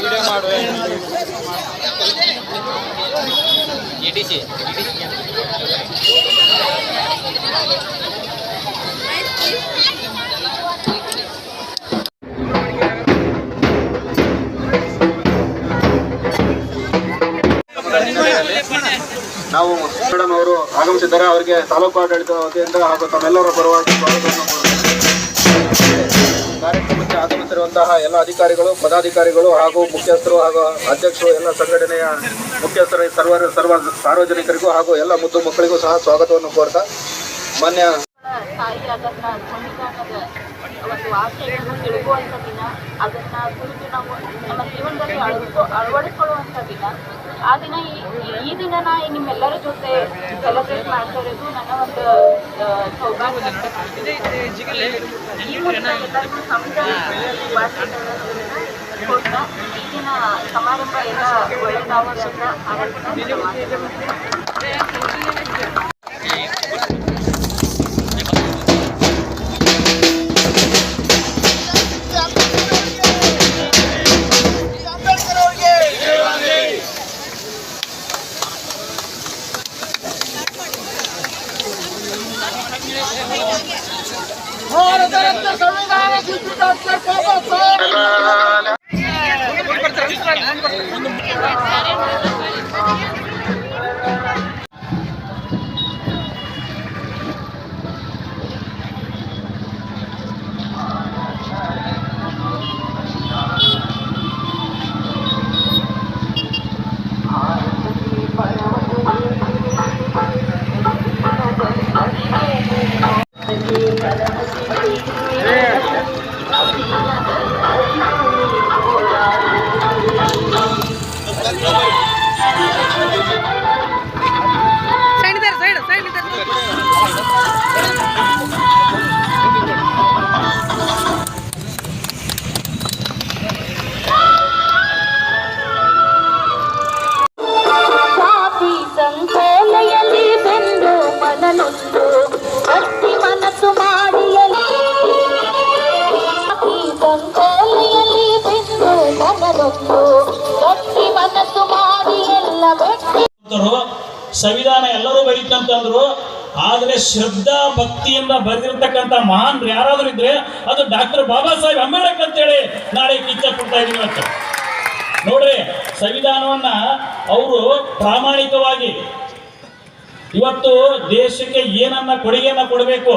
Video ಮಾಡುವ ನಾವು madam ಅವರು ಆಗಮಿಸಿದ್ದಾರೆ. ಅವರಿಗೆ ತಾಲೂಕು ಆಡಳಿತ ವತಿಯಿಂದ ಹಾಗೂ ತಮ್ಮೆಲ್ಲರ ಪರವಾಗಿ ಸ್ವಾಗತವನ್ನು ಕಾರ್ಯಕ್ರಮಕ್ಕೆ ಆಗಮಿಸಿರುವಂತಹ ಎಲ್ಲ ಅಧಿಕಾರಿಗಳು, ಪದಾಧಿಕಾರಿಗಳು ಹಾಗೂ ಮುಖ್ಯಸ್ಥರು ಹಾಗೂ ಅಧ್ಯಕ್ಷರು, ಎಲ್ಲ ಸಂಘಟನೆಯ ಮುಖ್ಯಸ್ಥರು, ಸರ್ವ ಸಾರ್ವಜನಿಕರಿಗೂ ಹಾಗೂ ಎಲ್ಲ ಮುದ್ದು ಮಕ್ಕಳಿಗೂ ಸಹ ಸ್ವಾಗತವನ್ನು ಕೋರ್ತಾ ಮಾನ್ಯ ಒಂದು ಆಶಯವನ್ನು ತಿಳುಗುವಂಥ ದಿನ, ಅದನ್ನು ಕುರಿತು ನಾವು ನಮ್ಮ ಜೀವನದಲ್ಲಿ ಅಳವಡಿಸಿಕೊಳ್ಳುವಂಥ ದಿನ. ಆ ದಿನ ಈ ದಿನ ನಿಮ್ಮೆಲ್ಲರ ಜೊತೆ ಸೆಲೆಬ್ರೇಟ್ ಮಾಡ್ತಾ ಇರೋದು ನನ್ನ ಒಂದು ಸೌಭಾಗ್ಯ. ಈ ಮೂಲಕ ಎಲ್ಲರಿಗೂ ಕೊಡ್ತಾ ಈಗಿನ ಸಮಾರಂಭ ಎಲ್ಲ ಒಳ್ಳೆಯದಾಗಲಿ ಅಂತ ಸಂವಿಧಾನ ಎಲ್ಲರೂ ಬರೀತಂತಂದ್ರು. ಆದರೆ ಶ್ರದ್ಧಾ ಭಕ್ತಿಯಿಂದ ಬರೆದಿರ್ತಕ್ಕಂಥ ಮಹಾನ್ ಯಾರಾದ್ರೂ ಇದ್ರೆ ಅದು ಡಾಕ್ಟರ್ ಬಾಬಾ ಸಾಹೇಬ್ ಅಂಬೇಡ್ಕರ್ ಅಂತೇಳಿ ನಾಳೆ ಇಚ್ಛೆ ಕೊಡ್ತಾ ಇದೀವಿ ಅಂತ ನೋಡ್ರಿ. ಸಂವಿಧಾನವನ್ನ ಅವರು ಪ್ರಾಮಾಣಿಕವಾಗಿ ಇವತ್ತು ದೇಶಕ್ಕೆ ಏನನ್ನ ಕೊಡುಗೆಯನ್ನ ಕೊಡಬೇಕು,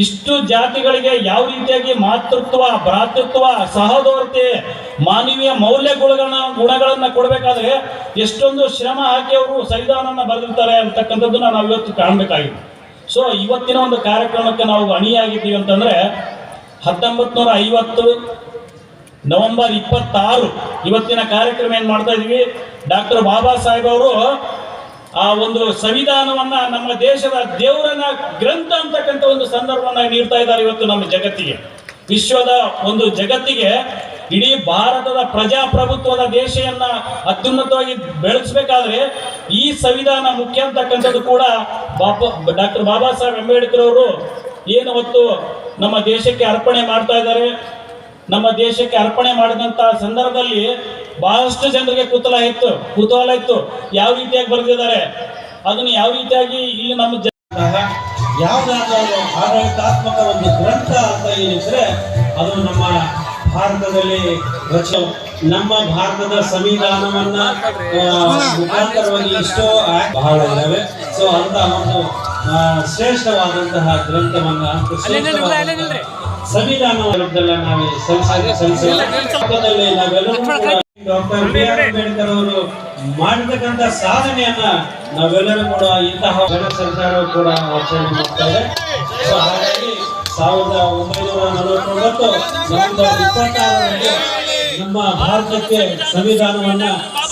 ಇಷ್ಟು ಜಾತಿಗಳಿಗೆ ಯಾವ ರೀತಿಯಾಗಿ ಮಾತೃತ್ವ, ಭ್ರಾತೃತ್ವ, ಸಹೋದರತೆ, ಮಾನವೀಯ ಮೌಲ್ಯ ಗುಣಗಳನ್ನ ಕೊಡಬೇಕಾದ್ರೆ ಎಷ್ಟೊಂದು ಶ್ರಮ ಹಾಕಿ ಅವರು ಸಂವಿಧಾನವನ್ನ ಬರೆದಿರ್ತಾರೆ ಅಂತಕ್ಕಂಥದ್ದನ್ನ ನಾವು ಇವತ್ತು ಕಾಣಬೇಕಾಗಿದೆ. ಸೊ ಇವತ್ತಿನ ಒಂದು ಕಾರ್ಯಕ್ರಮಕ್ಕೆ ನಾವು ಅಣಿಯಾಗಿದ್ದೀವಿ ಅಂತಂದ್ರೆ 1950 ನವೆಂಬರ್ 26 ಇವತ್ತಿನ ಕಾರ್ಯಕ್ರಮ ಏನ್ ಮಾಡ್ತಾ ಇದೀವಿ, ಡಾಕ್ಟರ್ ಬಾಬಾ ಸಾಹೇಬ್ ಅವರು ಆ ಒಂದು ಸಂವಿಧಾನವನ್ನ ನಮ್ಮ ದೇಶದ ದೇವರನ್ನ ಗ್ರಂಥ ಅಂತಕ್ಕಂಥ ಒಂದು ಸಂದರ್ಭವನ್ನ ನೀಡ್ತಾ ಇದ್ದಾರೆ ಇವತ್ತು ನಮ್ಮ ಜಗತ್ತಿಗೆ, ವಿಶ್ವದ ಒಂದು ಜಗತ್ತಿಗೆ. ಇಡೀ ಭಾರತದ ಪ್ರಜಾಪ್ರಭುತ್ವದ ದೇಶವನ್ನ ಅತ್ಯುನ್ನತವಾಗಿ ಬೆಳೆಸಬೇಕಾದ್ರೆ ಈ ಸಂವಿಧಾನ ಮುಖ್ಯ ಅಂತಕ್ಕಂಥದ್ದು ಕೂಡ ಡಾಕ್ಟರ್ ಬಾಬಾ ಸಾಹೇಬ್ ಅಂಬೇಡ್ಕರ್ ಅವರು ಏನು ಹೊತ್ತು ನಮ್ಮ ದೇಶಕ್ಕೆ ಅರ್ಪಣೆ ಮಾಡ್ತಾ ಇದ್ದಾರೆ. ನಮ್ಮ ದೇಶಕ್ಕೆ ಅರ್ಪಣೆ ಮಾಡಿದಂತ ಸಂದರ್ಭದಲ್ಲಿ ಬಹಳಷ್ಟು ಜನರಿಗೆ ಕುತೂಹಲ ಇತ್ತು ಯಾವ ರೀತಿಯಾಗಿ ಬರೆದಿದ್ದಾರೆ, ಅದನ್ನು ಯಾವ ರೀತಿಯಾಗಿ ಇಲ್ಲಿ ನಮ್ಮ ಯಾವುದಾದ್ರೂ ಆಡಳಿತಾತ್ಮಕ ಒಂದು ಗ್ರಂಥ ಅಂತ ಏನಿದ್ರೆ ಅದು ನಮ್ಮ ಭಾರತದಲ್ಲಿ ನಮ್ಮ ಭಾರತದ ಸಂವಿಧಾನವನ್ನ ಮುಖಾಂತರವಾಗಿ ಎಷ್ಟೋ ಬಹಳ ಇದಾವೆ. ಸೊ ಅಂತ ಒಂದು ಶ್ರೇಷ್ಠವಾದಂತಹ ಗ್ರಂಥವನ್ನ ಸಂವಿಧಾನದಲ್ಲ ನಾವೇ ನಾವೆಲ್ಲರೂ ಡಾಕ್ಟರ್ ಬಿ ಆರ್ ಅಂಬೇಡ್ಕರ್ ಅವರು ಮಾಡಿರ್ತಕ್ಕಂಥ ಸಾಧನೆಯನ್ನ ನಾವೆಲ್ಲರೂ ಕೂಡ ಇಂತಹ ಜನ ಸರ್ಕಾರವು ಕೂಡ ಆಚರಣೆ ಮಾಡ್ತಾ ಇದೆ. ಸೊ ಹಾಗಾಗಿ 1949 ನವೆಂಬರ್ 26ರಂದು ನಮ್ಮ ಭಾರತಕ್ಕೆ ಸಂವಿಧಾನವನ್ನ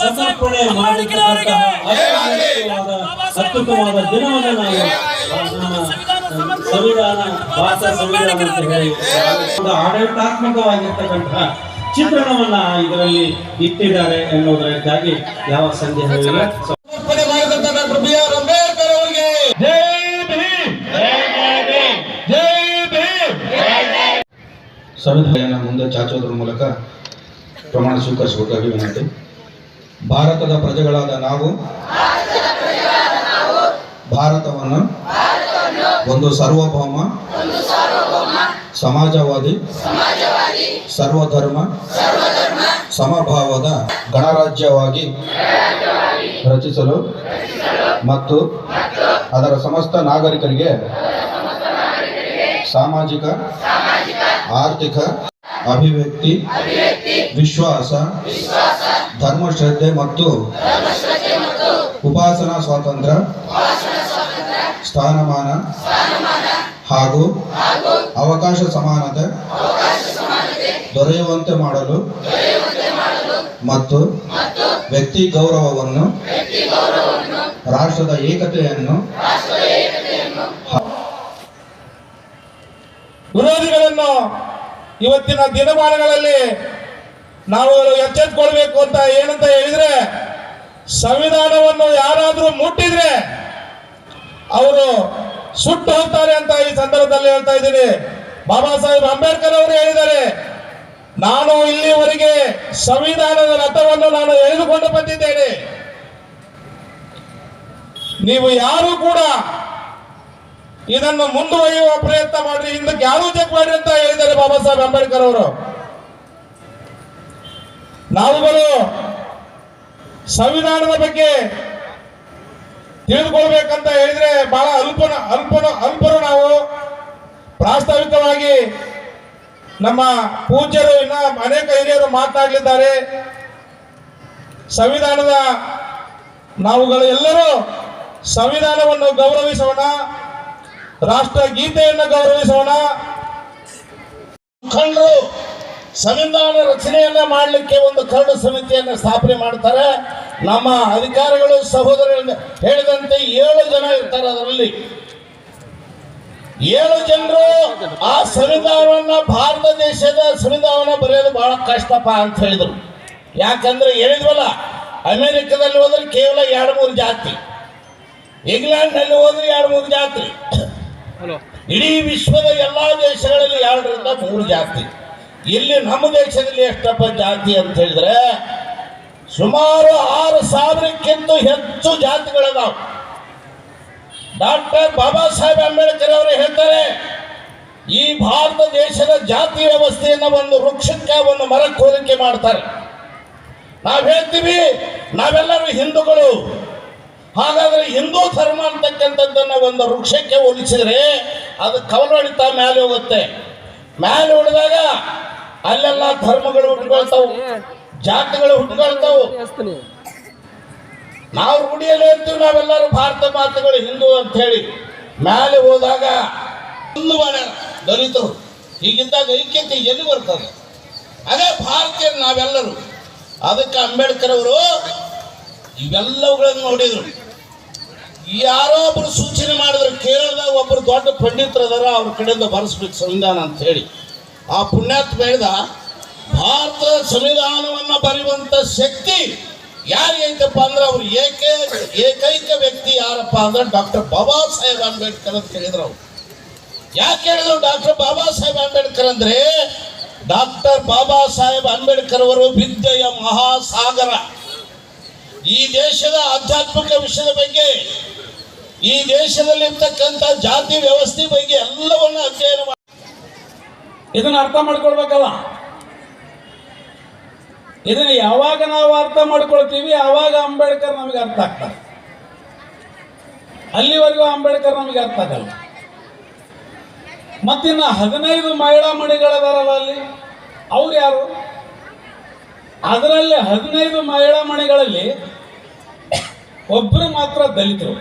ಸಮರ್ಪಣೆ ಮಾಡಿರ್ತಕ್ಕಂತಹ ಅತ್ಯುತ್ತಮವಾದ ದಿನವನ್ನ ನಾವು ನಮ್ಮ ಸಂವಿಧಾನ ಭಾರತ ಸಂವಿಧಾನ ಅಂತ ಹೇಳಿ ಒಂದು ಆಡಳಿತಾತ್ಮಕವಾಗಿರ್ತಕ್ಕಂತಹ ಚಿತ್ರಣವನ್ನ ಇದರಲ್ಲಿ ಇಟ್ಟಿದ್ದಾರೆ ಎನ್ನುವುದಕ್ಕಾಗಿ ಯಾವ ಸಂದೇಹವಿಲ್ಲ. ಸಮರ್ಪಣೆ ಮಾಡಿದಂತ ಡಾಕ್ಟರ್ ಬಿ ಆರ್ ಅಂಬೇಡ್ಕರ್ ಸಂವಿಧಾನ ಮುಂದೆ ಚಾಚೋದ್ರ ಮೂಲಕ ಪ್ರಮಾಣ ಸ್ವೀಕರಿಸಬೇಕಾಗಿ ವಿನಂತಿ. ಭಾರತದ ಪ್ರಜೆಗಳಾದ ನಾವು ಭಾರತವನ್ನು ಒಂದು ಸಾರ್ವಭೌಮ ಸಮಾಜವಾದಿ ಸರ್ವಧರ್ಮ ಸಮಭಾವದ ಗಣರಾಜ್ಯವಾಗಿ ರಚಿಸಲು ಮತ್ತು ಅದರ ಸಮಸ್ತ ನಾಗರಿಕರಿಗೆ ಸಾಮಾಜಿಕ ಆರ್ಥಿಕ ಅಭಿವ್ಯಕ್ತಿ ವಿಶ್ವಾಸ ಧರ್ಮಶ್ರದ್ಧೆ ಮತ್ತು ಉಪಾಸನಾ ಸ್ವಾತಂತ್ರ್ಯ ಸ್ಥಾನಮಾನ ಹಾಗೂ ಅವಕಾಶ ಸಮಾನತೆ ದೊರೆಯುವಂತೆ ಮಾಡಲು ಮತ್ತು ವ್ಯಕ್ತಿ ಗೌರವವನ್ನು ರಾಷ್ಟ್ರದ ಏಕತೆಯನ್ನು ವಿರೋಧಿಗಳನ್ನು ಇವತ್ತಿನ ದಿನಮಾನಗಳಲ್ಲಿ ನಾವು ಎಚ್ಚೆತ್ತುಕೊಳ್ಬೇಕು ಅಂತ ಏನಂತ ಹೇಳಿದ್ರೆ, ಸಂವಿಧಾನವನ್ನು ಯಾರಾದರೂ ಮುಟ್ಟಿದ್ರೆ ಅವರು ಸುಟ್ಟು ಹೋಗ್ತಾರೆ ಅಂತ ಈ ಸಂದರ್ಭದಲ್ಲಿ ಹೇಳ್ತಾ ಇದ್ದೀನಿ. ಬಾಬಾ ಸಾಹೇಬ್ ಅಂಬೇಡ್ಕರ್ ಅವರು ಹೇಳಿದ್ದಾರೆ, ನಾನು ಇಲ್ಲಿವರೆಗೆ ಸಂವಿಧಾನದ ರಥವನ್ನು ನಾನು ಎಳೆದುಕೊಂಡು ಬಂದಿದ್ದೇನೆ, ನೀವು ಯಾರು ಕೂಡ ಇದನ್ನು ಮುಂದುವರಿಯುವ ಪ್ರಯತ್ನ ಮಾಡ್ರಿ, ಹಿಂದಕ್ಕೆ ಯಾರು ಚೆಕ್ ಮಾಡ್ರಿ ಅಂತ ಹೇಳಿದ್ದಾರೆ ಬಾಬಾ ಸಾಹೇಬ್ ಅಂಬೇಡ್ಕರ್ ಅವರು. ನಾವುಗಳು ಸಂವಿಧಾನದ ಬಗ್ಗೆ ತಿಳಿದುಕೊಳ್ಬೇಕಂತ ಹೇಳಿದ್ರೆ ಬಹಳ ಅಲ್ಪರು ನಾವು. ಪ್ರಾಸ್ತಾವಿಕವಾಗಿ ನಮ್ಮ ಪೂಜ್ಯರು ಇನ್ನ ಅನೇಕ ಹಿರಿಯರು ಮಾತನಾಡಲಿದ್ದಾರೆ. ಸಂವಿಧಾನದ ನಾವುಗಳು ಎಲ್ಲರೂ ಸಂವಿಧಾನವನ್ನು ಗೌರವಿಸೋಣ, ರಾಷ್ಟ್ರ ಗೀತೆಯನ್ನು ಗೌರವಿಸೋಣ. ಮುಖಂಡರು ಸಂವಿಧಾನ ರಚನೆಯನ್ನ ಮಾಡಲಿಕ್ಕೆ ಒಂದು ಕರಡು ಸಮಿತಿಯನ್ನು ಸ್ಥಾಪನೆ ಮಾಡ್ತಾರೆ. ನಮ್ಮ ಅಧಿಕಾರಿಗಳು ಸಹೋದರರು ಹೇಳಿದಂತೆ 7 ಜನ ಇರ್ತಾರೆ. ಅದರಲ್ಲಿ 7 ಜನರು ಆ ಸಂವಿಧಾನವನ್ನ, ಭಾರತ ದೇಶದ ಸಂವಿಧಾನ ಬರೆಯೋದು ಬಹಳ ಕಷ್ಟಪ್ಪ ಅಂತ ಹೇಳಿದ್ರು. ಯಾಕಂದ್ರೆ ಹೇಳಿದ್ವಲ್ಲ, ಅಮೆರಿಕದಲ್ಲಿ ಹೋದ್ರೆ ಕೇವಲ 2-3 ಜಾತಿ, ಇಂಗ್ಲೆಂಡ್ ನಲ್ಲಿ ಹೋದ್ರೆ 2-3 ಜಾತಿ, ಇಡೀ ವಿಶ್ವದ ಎಲ್ಲಾ ದೇಶಗಳಲ್ಲಿ 2ರಿಂದ 3 ಜಾತಿ. ಇಲ್ಲಿ ನಮ್ಮ ದೇಶದಲ್ಲಿ ಎಷ್ಟಪ್ಪ ಜಾತಿ ಅಂತ ಹೇಳಿದ್ರೆ ಸುಮಾರು 6,000ಕ್ಕಿಂತ ಹೆಚ್ಚು ಜಾತಿಗಳಿದಾವೆ. ಡಾಕ್ಟರ್ ಬಾಬಾ ಸಾಹೇಬ್ ಅಂಬೇಡ್ಕರ್ ಅವರು ಹೇಳ್ತಾರೆ, ಈ ಭಾರತ ದೇಶದ ಜಾತಿ ವ್ಯವಸ್ಥೆಯನ್ನು ಒಂದು ವೃಕ್ಷಕ್ಕೆ, ಒಂದು ಮರಕ್ಕೆ ಹೋಲಿಕೆ ಮಾಡ್ತಾರೆ. ನಾವು ಹೇಳ್ತೀವಿ ನಾವೆಲ್ಲರೂ ಹಿಂದೂಗಳು, ಹಾಗಾದ್ರೆ ಹಿಂದೂ ಧರ್ಮ ಅಂತಕ್ಕಂಥದ್ದನ್ನು ಒಂದು ವೃಕ್ಷಕ್ಕೆ ಹೋಲಿಸಿದ್ರೆ ಅದು ಕವಲೊಡಿತಾ ಮೇಲೆ ಹೋಗುತ್ತೆ. ಮೇಲೆ ಹೊಡೆದಾಗ ಅಲ್ಲೆಲ್ಲ ಧರ್ಮಗಳು ಹುಟ್ಟುಕೊಳ್ತಾವು, ಜಾತಿಗಳು ಹುಟ್ಟುಕೊಳ್ತಾವು. ನಾವು ರೂಢಿಯಲ್ಲಿ ಇರ್ತೀವಿ ನಾವೆಲ್ಲರೂ ಭಾರತ ಮಾತುಗಳು ಹಿಂದೂ ಅಂತ ಹೇಳಿ. ಮೇಲೆ ಹೋದಾಗ ಹಿಂದೂ ದಲಿತರು ಹೀಗಿದ್ದಾಗ ಐಕ್ಯತೆ ಎಲ್ಲಿ ಬರ್ತದೆ? ಅದೇ ಭಾರತೀಯರು ನಾವೆಲ್ಲರೂ. ಅದಕ್ಕೆ ಅಂಬೇಡ್ಕರ್ ಅವರು ಇವೆಲ್ಲವುಗಳನ್ನು ನೋಡಿದ್ರು. ಯಾರೋ ಒಬ್ರು ಸೂಚನೆ ಮಾಡಿದ್ರು, ಕೇರಳದಾಗ ಒಬ್ಬರು ದೊಡ್ಡ ಪಂಡಿತರು ಅದಾರ, ಅವ್ರ ಕಡೆಯಿಂದ ಬರೆಸ್ಬೇಕು ಸಂವಿಧಾನ ಅಂತ ಹೇಳಿ. ಆ ಪುಣ್ಯಾತ್ಮ ಹೇಳಿದ, ಭಾರತದ ಸಂವಿಧಾನವನ್ನು ಬರೆಯುವಂತ ಶಕ್ತಿ ಯಾರಿಗೈತಪ್ಪ ಅಂದ್ರೆ ಅವ್ರು ಏಕೈಕ ವ್ಯಕ್ತಿ ಯಾರಪ್ಪ ಅಂದ್ರೆ ಡಾಕ್ಟರ್ ಬಾಬಾ ಸಾಹೇಬ್ ಅಂಬೇಡ್ಕರ್ ಅಂತ ಹೇಳಿದ್ರು. ಅವ್ರು ಯಾಕೆ ಹೇಳಿದ್ರು ಡಾಕ್ಟರ್ ಬಾಬಾ ಸಾಹೇಬ್ ಅಂಬೇಡ್ಕರ್ ಅಂದ್ರೆ, ಡಾಕ್ಟರ್ ಬಾಬಾ ಸಾಹೇಬ್ ಅಂಬೇಡ್ಕರ್ ಅವರು ವಿದ್ಯೆಯ ಮಹಾಸಾಗರ. ಈ ದೇಶದ ಆಧ್ಯಾತ್ಮಿಕ ವಿಷಯದ ಬಗ್ಗೆ, ಈ ದೇಶದಲ್ಲಿರ್ತಕ್ಕಂಥ ಜಾತಿ ವ್ಯವಸ್ಥೆ ಬಗ್ಗೆ ಎಲ್ಲವನ್ನ ಅಧ್ಯಯನ ಮಾಡಿ ಇದನ್ನ ಅರ್ಥ ಮಾಡ್ಕೊಳ್ಬೇಕಲ್ಲ. ಇದನ್ನ ಯಾವಾಗ ನಾವು ಅರ್ಥ ಮಾಡ್ಕೊಳ್ತೀವಿ ಆವಾಗ ಅಂಬೇಡ್ಕರ್ ನಮಗೆ ಅರ್ಥ ಆಗ್ತಾರೆ. ಅಲ್ಲಿವರೆಗೂ ಅಂಬೇಡ್ಕರ್ ನಮಗೆ ಅರ್ಥ ಆಗಲ್ಲ. ಮತ್ತಿನ್ನ 15 ಮಹಿಳಾ ಮಣಿಗಳದಾರಲ್ಲ ಅಲ್ಲಿ, ಅವ್ರು ಯಾರು? ಅದರಲ್ಲಿ 15 ಮಹಿಳಾ ಮಣಿಗಳಲ್ಲಿ ಒಬ್ಬರು ಮಾತ್ರ ದಲಿತರು.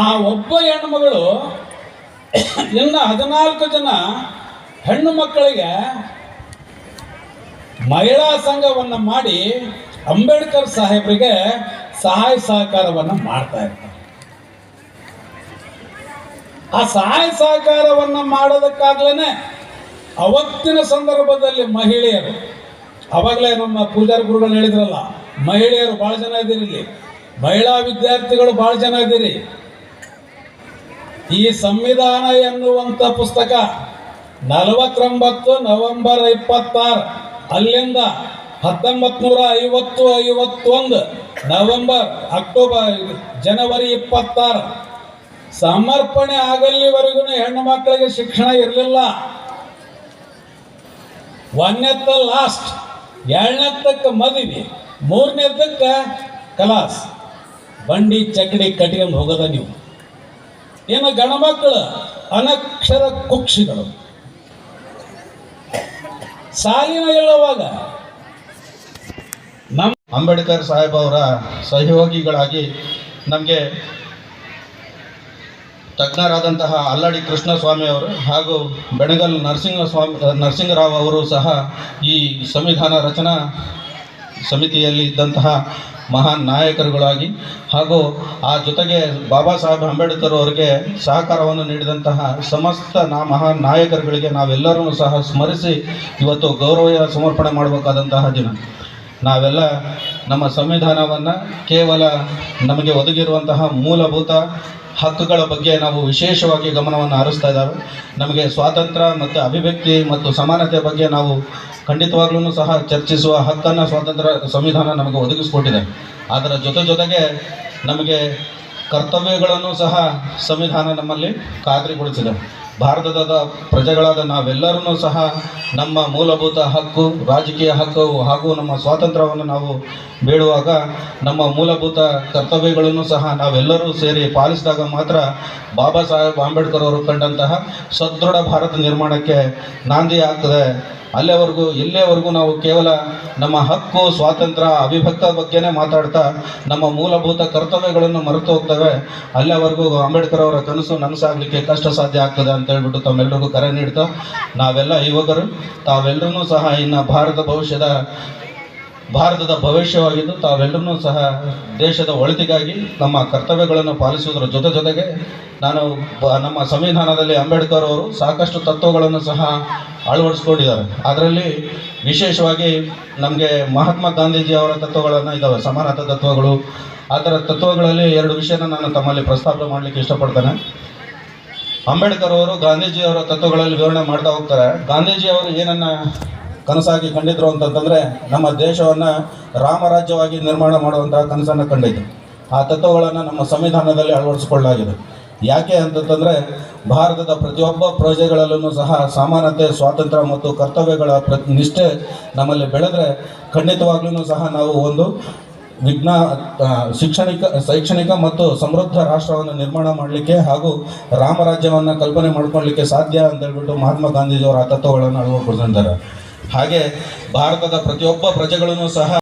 ಆ ಒಬ್ಬ ಹೆಣ್ಣುಮಗಳು ಇನ್ನು 14 ಜನ ಹೆಣ್ಣು ಮಕ್ಕಳಿಗೆ ಮಹಿಳಾ ಸಂಘವನ್ನು ಮಾಡಿ ಅಂಬೇಡ್ಕರ್ ಸಾಹೇಬರಿಗೆ ಸಹಾಯ ಸಹಕಾರವನ್ನು ಮಾಡ್ತಾ ಇರ್ತಾರೆ. ಆ ಸಹಾಯ ಸಹಕಾರವನ್ನು ಮಾಡೋದಕ್ಕಾಗ್ಲೇ ಅವತ್ತಿನ ಸಂದರ್ಭದಲ್ಲಿ ಮಹಿಳೆಯರು, ಅವಾಗಲೇ ನಮ್ಮ ಪೂಜಾರಿ ಗುರುಗಳು ಹೇಳಿದ್ರಲ್ಲ, ಮಹಿಳೆಯರು ಭಾಳ ಜನ ಇದ್ದೀರಿ ಇಲ್ಲಿ, ಮಹಿಳಾ ವಿದ್ಯಾರ್ಥಿಗಳು ಭಾಳ ಜನ ಇದ್ದೀರಿ. ಈ ಸಂವಿಧಾನ ಎನ್ನುವಂಥ ಪುಸ್ತಕ 49 ನವೆಂಬರ್ 26 ಅಲ್ಲಿಂದ 1950-51 ನವೆಂಬರ್ ಅಕ್ಟೋಬರ್ ಜನವರಿ 26 ಸಮರ್ಪಣೆ ಆಗಲ್ಲಿವರೆಗೂ ಹೆಣ್ಣು ಮಕ್ಕಳಿಗೆ ಶಿಕ್ಷಣ ಇರಲಿಲ್ಲ. 1ನೇತ್ತ ಲಾಸ್ಟ್, 2ನೇತ್ತಕ್ಕೆ ಮದುವೆ, 3ನೇದ್ದಕ್ಕೆ ಕಲಾಸ್, ಬಂಡಿ ಚಕಡಿ ಕಟ್ಕೊಂಡು ಹೋಗೋದ ನೀವು. ಇನ್ನು ಗಂಡು ಮಕ್ಕಳು ಅನಕ್ಷರ ಕುಕ್ಷಿಗಳು, ಸಾಲಿನ ಹೇಳುವಾಗ ಅಂಬೇಡ್ಕರ್ ಸಾಹೇಬ್ ಅವರ ಸಹಯೋಗಿಗಳಾಗಿ ನಮಗೆ ತಜ್ಞರಾದಂತಹ ಅಲ್ಲಾಡಿ ಕೃಷ್ಣಸ್ವಾಮಿ ಅವರು ಹಾಗೂ ಬೆಣಗಲ್ ನರಸಿಂಗರಾವ್ ಅವರು ಸಹ ಈ ಸಂವಿಧಾನ ರಚನಾ ಸಮಿತಿಯಲ್ಲಿ ಇದ್ದಂತಹ ಮಹಾನ್ ನಾಯಕರುಗಳಾಗಿ ಹಾಗೂ ಆ ಜೊತೆಗೆ ಬಾಬಾ ಸಾಹೇಬ್ ಅಂಬೇಡ್ಕರ್ ಅವರಿಗೆ ಸಹಕಾರವನ್ನು ನೀಡಿದಂತಹ ಸಮಸ್ತ ಮಹಾನ್ ನಾಯಕರುಗಳಿಗೆ ನಾವೆಲ್ಲರೂ ಸಹ ಸ್ಮರಿಸಿ ಇವತ್ತು ಗೌರವ ಸಮರ್ಪಣೆ ಮಾಡಬೇಕಾದಂತಹ ದಿನ. ನಾವೆಲ್ಲ ನಮ್ಮ ಸಂವಿಧಾನವನ್ನು ಕೇವಲ ನಮಗೆ ಒದಗಿರುವಂತಹ ಮೂಲಭೂತ ಹಕ್ಕುಗಳ ಬಗ್ಗೆ ನಾವು ವಿಶೇಷವಾಗಿ ಗಮನವನ್ನು ಹರಿಸ್ತಾ ಇದ್ದಾವೆ. ನಮಗೆ ಸ್ವಾತಂತ್ರ್ಯ ಮತ್ತು ಅಭಿವ್ಯಕ್ತಿ ಮತ್ತು ಸಮಾನತೆ ಬಗ್ಗೆ ನಾವು ಖಂಡಿತವಾಗ್ಲೂ ಸಹ ಚರ್ಚಿಸುವ ಹಕ್ಕನ್ನು ಸ್ವಾತಂತ್ರ್ಯ ಸಂವಿಧಾನ ನಮಗೆ ಒದಗಿಸಿಕೊಟ್ಟಿದೆ. ಅದರ ಜೊತೆಗೆ ನಮಗೆ ಕರ್ತವ್ಯಗಳನ್ನು ಸಹ ಸಂವಿಧಾನ ನಮ್ಮಲ್ಲಿ ಖಾತ್ರಿಗೊಳಿಸಿದೆ. ಭಾರತದ ಪ್ರಜೆಗಳಾದ ನಾವೆಲ್ಲರೂ ಸಹ ನಮ್ಮ ಮೂಲಭೂತ ಹಕ್ಕು, ರಾಜಕೀಯ ಹಕ್ಕು ಹಾಗೂ ನಮ್ಮ ಸ್ವಾತಂತ್ರ್ಯವನ್ನು ನಾವು ಬೇಡುವಾಗ ನಮ್ಮ ಮೂಲಭೂತ ಕರ್ತವ್ಯಗಳನ್ನು ಸಹ ನಾವೆಲ್ಲರೂ ಸೇರಿ ಪಾಲಿಸಿದಾಗ ಮಾತ್ರ ಬಾಬಾ ಸಾಹೇಬ್ ಅಂಬೇಡ್ಕರ್ ಅವರು ಕಂಡಂತಹ ಸದೃಢ ಭಾರತ ನಿರ್ಮಾಣಕ್ಕೆ ನಾಂದಿ ಆಗ್ತದೆ. ಇಲ್ಲಿಯವರೆಗೂ ನಾವು ಕೇವಲ ನಮ್ಮ ಹಕ್ಕು, ಸ್ವಾತಂತ್ರ್ಯ, ಅವಿಭಕ್ತ ಬಗ್ಗೆನೇ ಮಾತಾಡ್ತಾ ನಮ್ಮ ಮೂಲಭೂತ ಕರ್ತವ್ಯಗಳನ್ನು ಮರೆತು ಹೋಗ್ತೇವೆ. ಅಲ್ಲಿಯವರೆಗೂ ಅಂಬೇಡ್ಕರ್ ಅವರ ಕನಸು ನನಸಾಗಲಿಕ್ಕೆ ಕಷ್ಟ ಸಾಧ್ಯ ಆಗ್ತದೆ ಅಂತ ಹೇಳ್ಬಿಟ್ಟು ತಮ್ಮೆಲ್ಲರಿಗೂ ಕರೆ ನೀಡ್ತಾ, ನಾವೆಲ್ಲ ಯುವಕರು ತಾವೆಲ್ಲರೂ ಸಹ ಇನ್ನು ಭಾರತದ ಭವಿಷ್ಯವಾಗಿದ್ದು ತಾವೆಲ್ಲರೂ ಸಹ ದೇಶದ ಒಳಿತಿಗಾಗಿ ನಮ್ಮ ಕರ್ತವ್ಯಗಳನ್ನು ಪಾಲಿಸುವುದರ ಜೊತೆಗೆ ನಾನು ನಮ್ಮ ಸಂವಿಧಾನದಲ್ಲಿ ಅಂಬೇಡ್ಕರ್ ಅವರು ಸಾಕಷ್ಟು ತತ್ವಗಳನ್ನು ಸಹ ಅಳವಡಿಸ್ಕೊಂಡಿದ್ದಾರೆ. ಅದರಲ್ಲಿ ವಿಶೇಷವಾಗಿ ನಮಗೆ ಮಹಾತ್ಮ ಗಾಂಧೀಜಿ ಅವರ ತತ್ವಗಳನ್ನು ಇದ್ದಾವೆ, ಸಮಾನತಾ ತತ್ವಗಳು. ಆ ಥರ ತತ್ವಗಳಲ್ಲಿ 2 ವಿಷಯನ ನಾನು ತಮ್ಮಲ್ಲಿ ಪ್ರಸ್ತಾಪ ಮಾಡಲಿಕ್ಕೆ ಇಷ್ಟಪಡ್ತೇನೆ. ಅಂಬೇಡ್ಕರ್ ಅವರು ಗಾಂಧೀಜಿಯವರ ತತ್ವಗಳಲ್ಲಿ ವಿವರಣೆ ಮಾಡ್ತಾ ಹೋಗ್ತಾರೆ. ಗಾಂಧೀಜಿಯವರು ಏನನ್ನು ಕನಸಾಗಿ ಕಂಡಿದ್ರು ಅಂತಂತಂದರೆ ನಮ್ಮ ದೇಶವನ್ನು ರಾಮರಾಜ್ಯವಾಗಿ ನಿರ್ಮಾಣ ಮಾಡುವಂತಹ ಕನಸನ್ನು ಕಂಡಿದ್ದು. ಆ ತತ್ವಗಳನ್ನು ನಮ್ಮ ಸಂವಿಧಾನದಲ್ಲಿ ಅಳವಡಿಸಿಕೊಳ್ಳಲಾಗಿದೆ. ಯಾಕೆ ಅಂತಂತಂದರೆ ಭಾರತದ ಪ್ರತಿಯೊಬ್ಬ ಪ್ರಜೆಗಳಲ್ಲೂ ಸಹ ಸಮಾನತೆ, ಸ್ವಾತಂತ್ರ್ಯ ಮತ್ತು ಕರ್ತವ್ಯಗಳ ನಿಷ್ಠೆ ನಮ್ಮಲ್ಲಿ ಬೆಳೆದರೆ ಖಂಡಿತವಾಗ್ಲೂ ಸಹ ನಾವು ಒಂದು ಶೈಕ್ಷಣಿಕ ಮತ್ತು ಸಮೃದ್ಧ ರಾಷ್ಟ್ರವನ್ನು ನಿರ್ಮಾಣ ಮಾಡಲಿಕ್ಕೆ ಹಾಗೂ ರಾಮರಾಜ್ಯವನ್ನು ಕಲ್ಪನೆ ಮಾಡ್ಕೊಳ್ಳಲಿಕ್ಕೆ ಸಾಧ್ಯ ಅಂತ ಹೇಳ್ಬಿಟ್ಟು ಮಹಾತ್ಮ ಗಾಂಧೀಜಿಯವರ ಆ ತತ್ವಗಳನ್ನು ಅಳವಡಿಸಿದ್ದಾರೆ. ಹಾಗೆ ಭಾರತದ ಪ್ರತಿಯೊಬ್ಬ ಪ್ರಜೆಗಳೂ ಸಹ